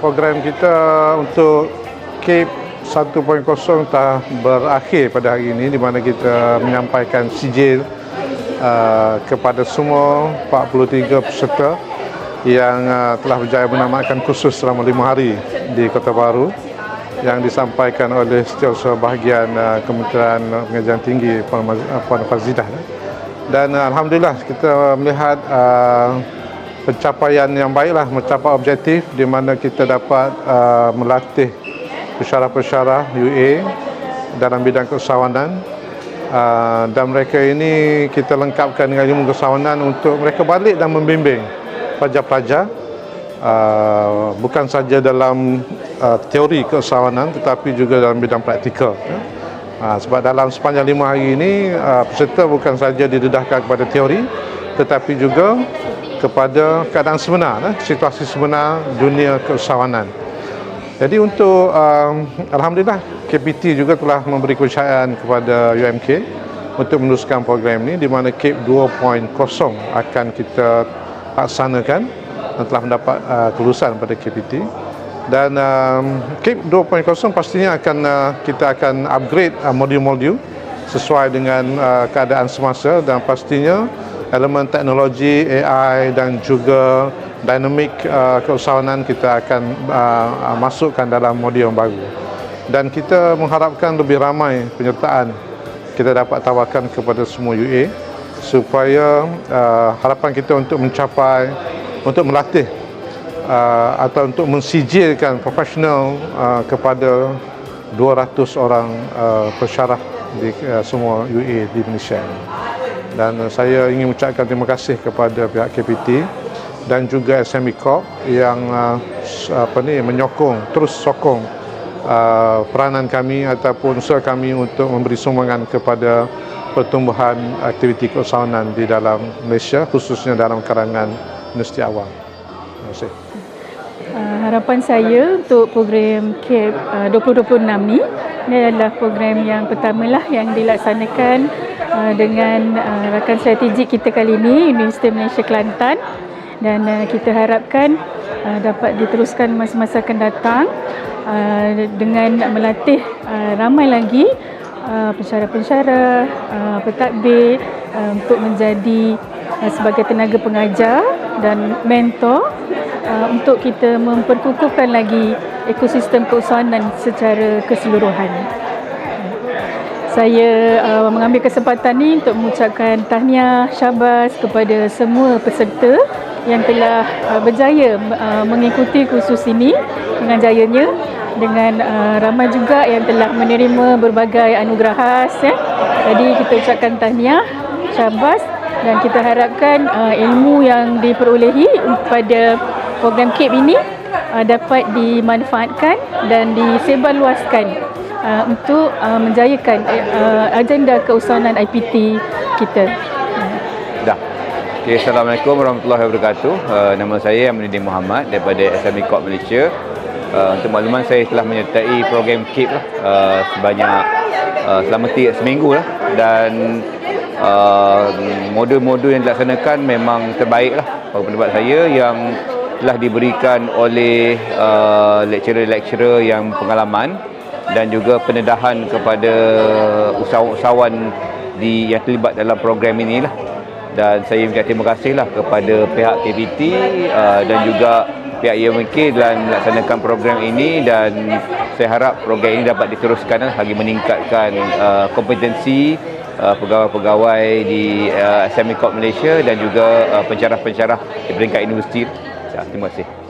program kita untuk CAPE 1.0 telah berakhir pada hari ini, di mana kita menyampaikan sijil kepada semua 43 peserta yang telah berjaya menamatkan kursus selama 5 hari di Kota Baru yang disampaikan oleh Setiausaha Bahagian Kementerian Pengajian Tinggi Puan Fazidah. Dan alhamdulillah kita melihat pencapaian yang baiklah, mencapai objektif di mana kita dapat melatih pensyarah-pensyarah UA dalam bidang keusahawanan, dan mereka ini kita lengkapkan dengan ilmu keusahawanan untuk mereka balik dan membimbing pelajar-pelajar, bukan saja dalam teori keusahawanan tetapi juga dalam bidang praktikal. Sebab dalam sepanjang 5 hari ini peserta bukan saja didedahkan kepada teori tetapi juga kepada keadaan sebenar, situasi sebenar dunia keusahawanan. Jadi untuk alhamdulillah KPT juga telah memberi kepercayaan kepada UMK untuk meneruskan program ini, di mana CAPE 2.0 akan kita laksanakan dan telah mendapat kelulusan pada KPT. Dan CAPE 2.0 pastinya kita akan upgrade modul-modul sesuai dengan keadaan semasa, dan pastinya elemen teknologi AI dan juga dinamik keusahawanan kita akan masukkan dalam modul yang baru. Dan kita mengharapkan lebih ramai penyertaan kita dapat tawarkan kepada semua UA, supaya harapan kita untuk mencapai, untuk melatih atau untuk mensijilkan profesional kepada 200 orang pensyarah di semua UA di Malaysia. Dan saya ingin mengucapkan terima kasih kepada pihak KPT dan juga SME Corp yang menyokong, terus sokong peranan kami ataupun usaha kami untuk memberi sumbangan kepada pertumbuhan aktiviti keusahawanan di dalam Malaysia, khususnya dalam kalangan universiti awam. Terima kasih. Harapan saya untuk program CAPE 2026 ni adalah program yang pertamalah yang dilaksanakan dengan rakan strategik kita kali ini, Universiti Malaysia Kelantan, dan kita harapkan dapat diteruskan masa-masa akan datang dengan melatih ramai lagi pensyarah-pensyarah, pentadbir untuk menjadi sebagai tenaga pengajar dan mentor untuk kita memperkukuhkan lagi ekosistem keusahawanan secara keseluruhan. Saya mengambil kesempatan ini untuk mengucapkan tahniah syabas kepada semua peserta yang telah berjaya mengikuti kursus ini dengan jayanya, dengan ramai juga yang telah menerima berbagai anugerah khas. Jadi kita ucapkan tahniah syabas, dan kita harapkan ilmu yang diperolehi pada program CAPE ini dapat dimanfaatkan dan disebarluaskan untuk menjayakan agenda keusahawanan IPT kita. Dah. Okay, Assalamualaikum warahmatullahi wabarakatuh. Nama saya Aminuddin Muhammad daripada SME Corp Malaysia. Untuk makluman, saya telah menyertai program CAPE sebanyak selama seminggu lah, dan modul-modul yang dilaksanakan memang terbaik lah pada pendapat saya, yang telah diberikan oleh lecturer-lecturer yang pengalaman dan juga pendedahan kepada usahawan yang terlibat dalam program inilah. Dan saya mengucapkan terima kasihlah kepada pihak KPT dan juga pihak UMK dalam melaksanakan program ini, dan saya harap program ini dapat diteruskan bagi meningkatkan kompetensi pegawai-pegawai di SME Corp Malaysia dan juga pensyarah-pensyarah di peringkat universiti. Terima kasih.